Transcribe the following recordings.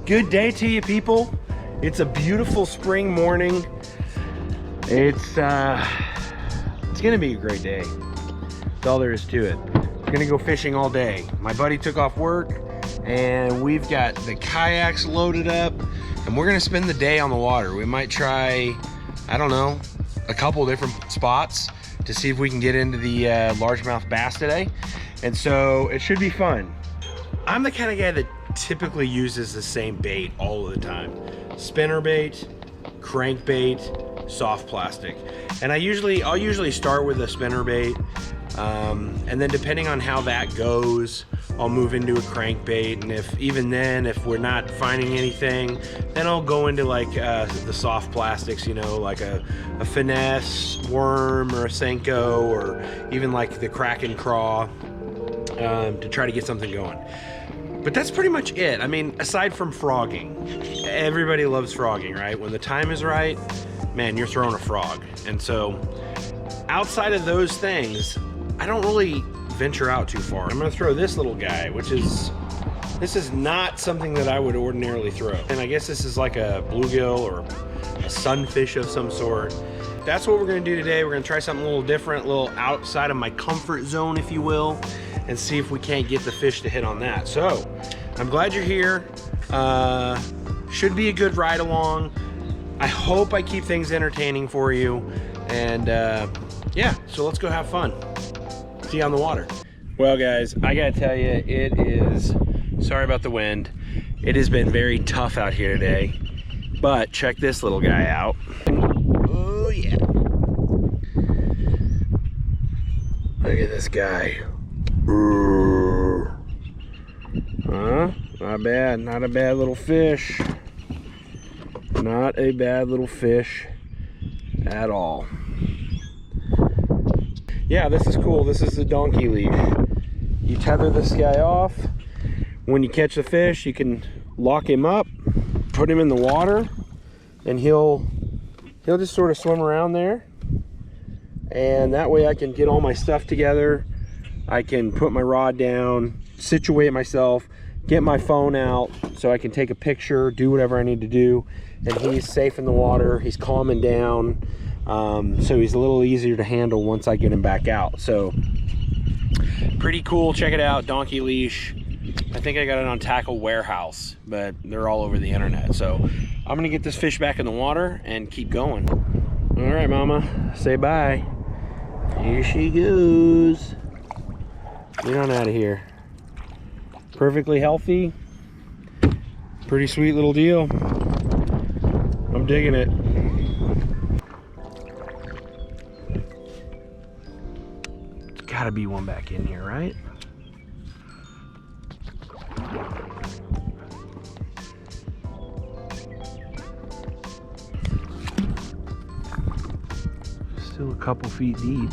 Good day to you, people. It's a beautiful spring morning. It's gonna be a great day. That's all there is to it. We're gonna go fishing all day. My buddy took off work and we've got the kayaks loaded up and we're gonna spend the day on the water. We might try, I don't know, a couple different spots to see if we can get into the largemouth bass today. And so it should be fun. I'm the kind of guy that typically uses the same bait all of the time. Spinner bait, crankbait, soft plastic. And I'll usually start with a spinner bait, and then depending on how that goes, I'll move into a crankbait. And if we're not finding anything, then I'll go into like the soft plastics, you know, like a finesse worm or a Senko, or even like the Kraken craw, to try to get something going. But that's pretty much it. I mean, aside from frogging, everybody loves frogging, right? When the time is right, man, you're throwing a frog. And so outside of those things, I don't really venture out too far. I'm gonna throw this little guy, this is not something that I would ordinarily throw. And I guess this is like a bluegill or a sunfish of some sort. That's what we're gonna do today. We're gonna try something a little different, a little outside of my comfort zone, if you will, and see if we can't get the fish to hit on that. So I'm glad you're here. Should be a good ride along. I hope I keep things entertaining for you. And yeah, so let's go have fun. See you on the water. Well guys, I gotta tell you, it is, sorry about the wind. It has been very tough out here today, but check this little guy out. Oh yeah. Look at this guy. Huh? Not bad, not a bad little fish. Not a bad little fish at all. Yeah, this is cool. This is the donkey leash. You tether this guy off. When you catch the fish, you can lock him up, put him in the water, and he'll just sort of swim around there. And that way I can get all my stuff together. I can put my rod down, situate myself, get my phone out so I can take a picture, do whatever I need to do. And he's safe in the water, he's calming down. So he's a little easier to handle once I get him back out. So pretty cool, check it out, donkey leash. I think I got it on Tackle Warehouse, but they're all over the internet. So I'm gonna get this fish back in the water and keep going. All right, mama, say bye. Here she goes. Get on out of here. Perfectly healthy. Pretty sweet little deal. I'm digging it. There's gotta be one back in here, right? Still a couple feet deep.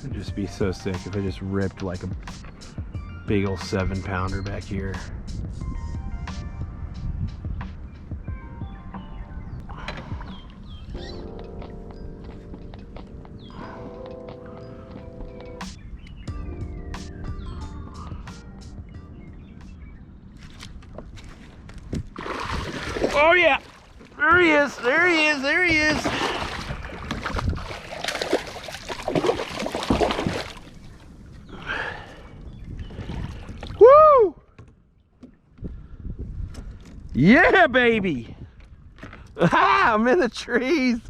It'd just be so sick if I just ripped like a big old 7-pounder back here. Oh yeah, there he is, there he is, there he is. Woo! Yeah, baby. Ah, I'm in the trees.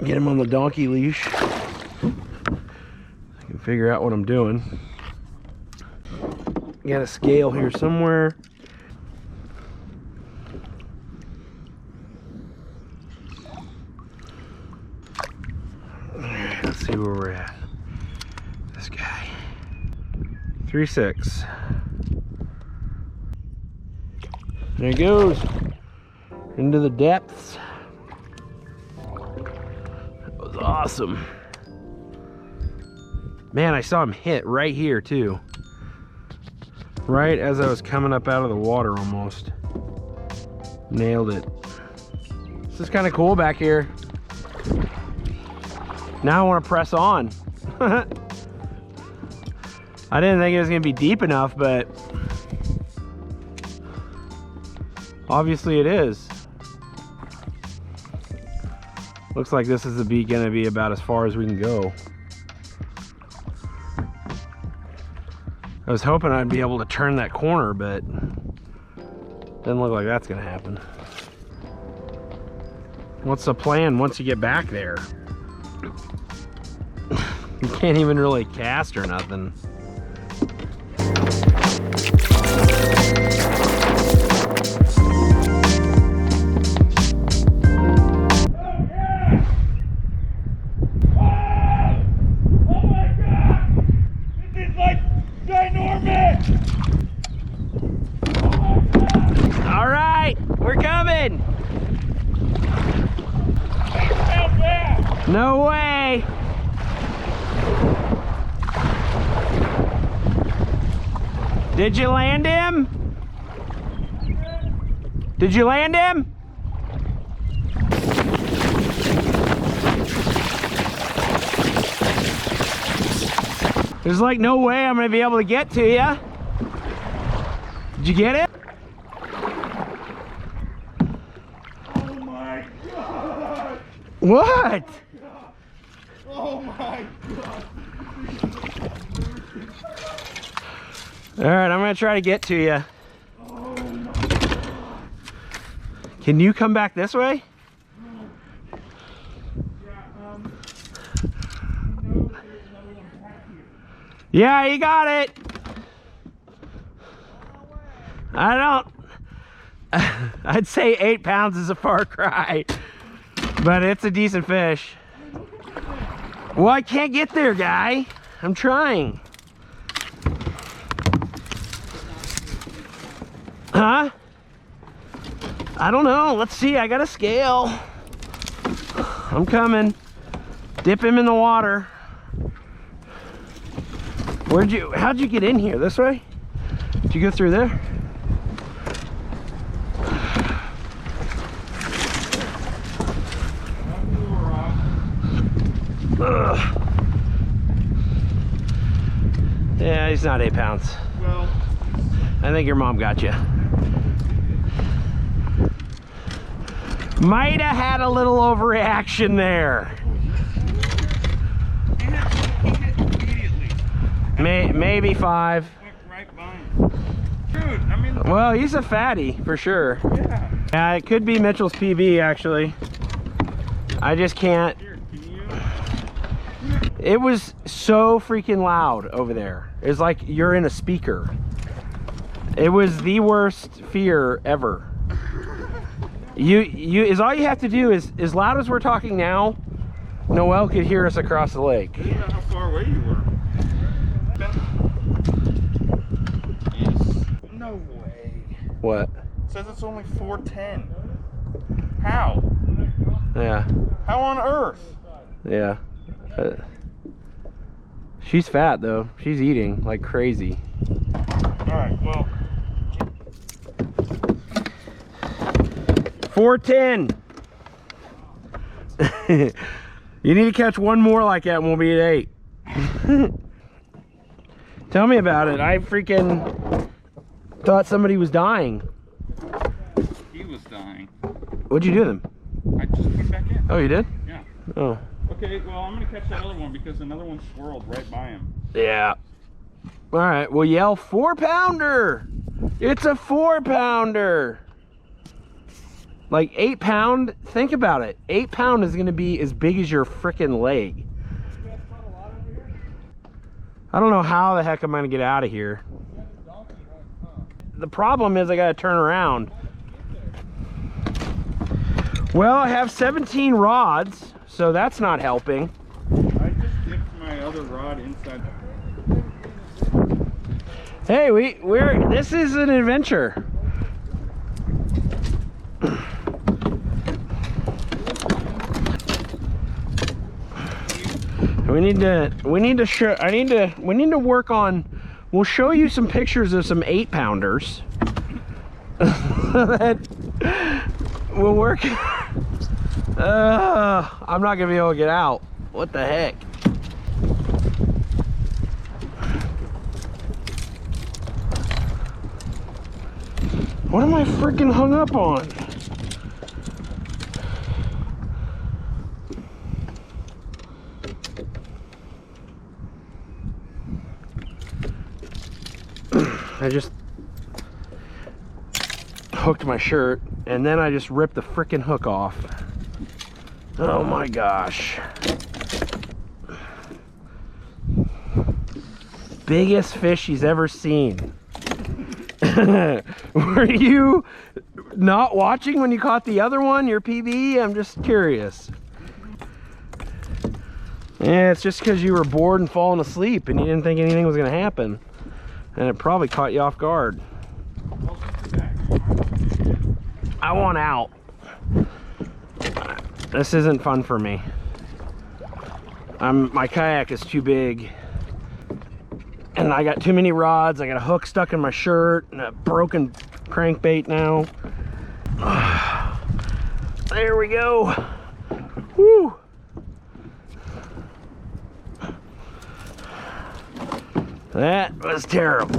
Get him on the donkey leash. I can figure out what I'm doing. Got a scale here somewhere. Let's see where we're at. This guy. 3.6. There he goes. Into the depths. That was awesome. Man, I saw him hit right here too. Right as I was coming up out of the water almost. Nailed it. This is kind of cool back here. Now I want to press on. I didn't think it was going to be deep enough, but obviously it is. Looks like this is going to be about as far as we can go. I was hoping I'd be able to turn that corner, but doesn't look like that's going to happen. What's the plan once you get back there? You can't even really cast or nothing. All right, we're coming. No way. Did you land him? Did you land him? There's like no way I'm gonna be able to get to you. Did you get it? Oh my God! What? Oh my God! All right, I'm gonna try to get to you. Oh my God! Can you come back this way? Yeah, you got it. I don't. I'd say 8 pounds is a far cry, but it's a decent fish. Well, I can't get there, guy. I'm trying. Huh? I don't know. Let's see. I got a scale. I'm coming. Dip him in the water. How'd you get in here? This way? Did you go through there? Ugh. Yeah, he's not 8 pounds. Well, I think your mom got you. Might have had a little overreaction there. Maybe 5. Right by him. Dude, I mean. Well, he's a fatty for sure. Yeah. Yeah, it could be Mitchell's PB actually. I just can't. Here, can you? It was so freaking loud over there. It's like you're in a speaker. It was the worst fear ever. Is all you have to do is, as loud as we're talking now, Noel could hear us across the lake. I didn't know how far away you were. Yes. No way. What? It says it's only 410. How? Yeah. How on earth? Yeah. She's fat though. She's eating like crazy. Alright, well. 410. You need to catch one more like that and we'll be at 8. Tell me about it. I freaking thought somebody was dying. He was dying. What'd you do to them? I just put him back in. Oh, you did? Yeah. Oh. Okay, well, I'm going to catch that other one because another one swirled right by him. Yeah. All right, well, yell 4-pounder. It's a 4-pounder. Like 8 pound, think about it. 8 pound is gonna be as big as your frickin' leg. I don't know how the heck I'm gonna get out of here. The problem is I gotta turn around. Well, I have 17 rods, so that's not helping. I just dipped my other rod inside. Hey, this is an adventure. We need to work on, we'll show you some pictures of some 8-pounders. That will work. I'm not gonna be able to get out. What the heck? What am I freaking hung up on? I just hooked my shirt and then I just ripped the freaking hook off. Oh my gosh. Biggest fish he's ever seen. Were you not watching when you caught the other one, your PB? I'm just curious. Yeah, it's just because you were bored and falling asleep and you didn't think anything was going to happen. And it probably caught you off guard. I want out. This isn't fun for me. My kayak is too big. And I got too many rods. I got a hook stuck in my shirt and a broken crankbait now. There we go. Woo! That was terrible.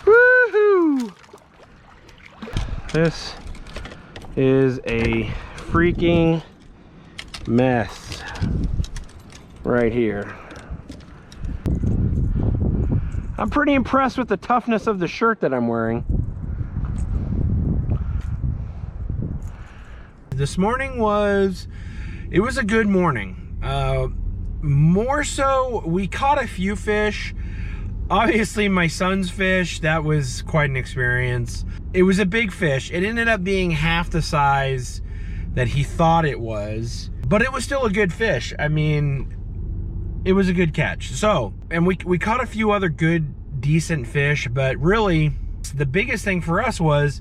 Woohoo! This is a freaking mess right here. I'm pretty impressed with the toughness of the shirt that I'm wearing. This morning was a good morning. More so, we caught a few fish. Obviously my son's fish, that was quite an experience. It was a big fish. It ended up being half the size that he thought it was, but it was still a good fish. I mean, it was a good catch. So, and we caught a few other good, decent fish, but really the biggest thing for us was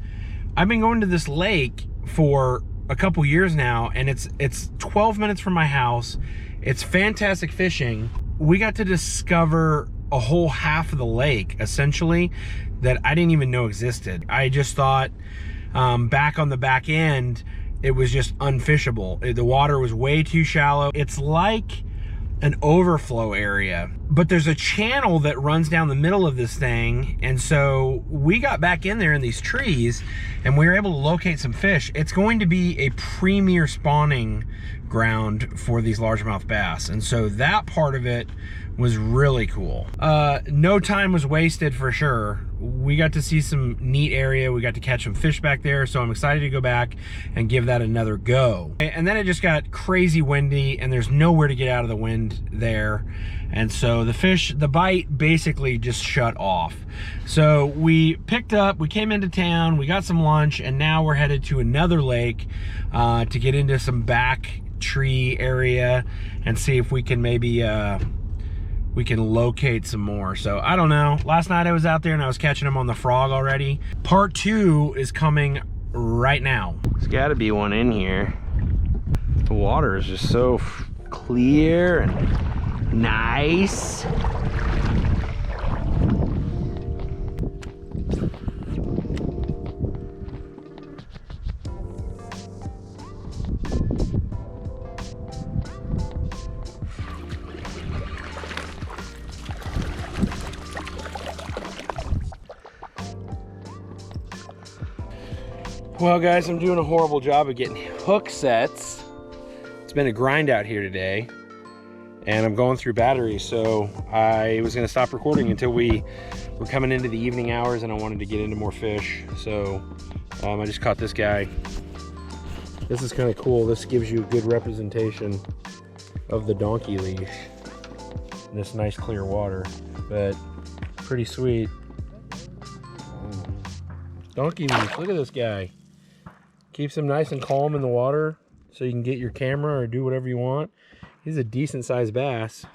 I've been going to this lake for a couple years now, and it's 12 minutes from my house. It's fantastic fishing. We got to discover a whole half of the lake, essentially, that I didn't even know existed. I just thought back on the back end, it was just unfishable. The water was way too shallow. It's like an overflow area, but there's a channel that runs down the middle of this thing, and so we got back in there in these trees and we were able to locate some fish. It's going to be a premier spawning ground for these largemouth bass, and so that part of it was really cool. No time was wasted for sure. We got to see some neat area. We got to catch some fish back there, so I'm excited to go back and give that another go. And then it just got crazy windy and there's nowhere to get out of the wind there. And so the bite basically just shut off. So we picked up, we came into town, we got some lunch, and now we're headed to another lake to get into some back tree area and see if we can maybe we can locate some more. So I don't know. Last night I was out there and I was catching them on the frog already. Part 2 is coming right now. There's got to be one in here. The water is just so clear and nice. Well guys, I'm doing a horrible job of getting hook sets. It's been a grind out here today and I'm going through batteries, so I was gonna stop recording until we were coming into the evening hours and I wanted to get into more fish. So I just caught this guy. This is kind of cool. This gives you a good representation of the donkey leash. This nice clear water, but pretty sweet. Donkey leash, look at this guy. Keeps him nice and calm in the water so you can get your camera or do whatever you want. He's a decent sized bass.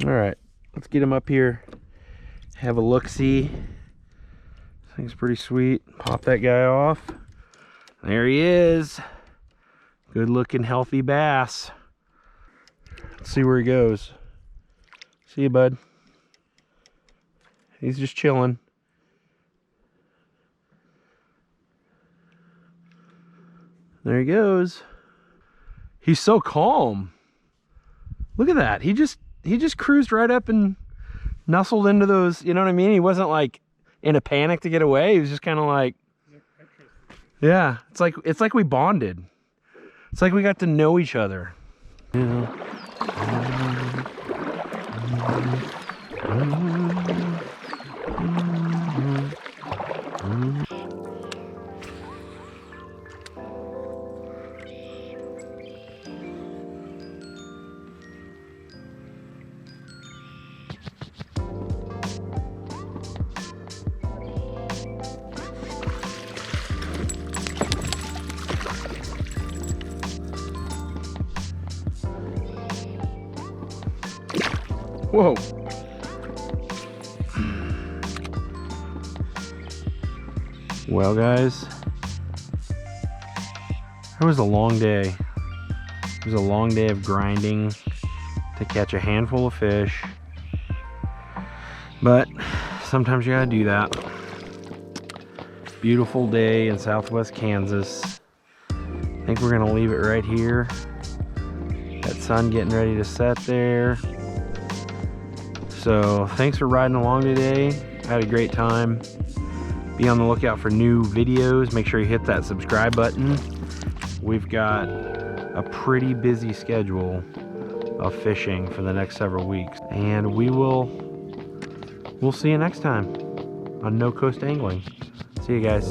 All right, let's get him up here, have a look-see. Thing's pretty sweet. Pop that guy off. There he is. Good looking, healthy bass. Let's see where he goes. See you, bud. He's just chilling. There he goes. He's so calm. Look at that. He just cruised right up and nestled into those, you know what I mean? He wasn't like in a panic to get away. He was just kind of like, yeah, it's like we bonded. It's like we got to know each other. Yeah. Whoa. Well, guys, it was a long day. It was a long day of grinding to catch a handful of fish. But sometimes you gotta do that. Beautiful day in southwest Kansas. I think we're gonna leave it right here. That sun getting ready to set there. So thanks for riding along today. I had a great time. Be on the lookout for new videos. Make sure you hit that subscribe button. We've got a pretty busy schedule of fishing for the next several weeks. And we'll see you next time on No Coast Angling. See you guys.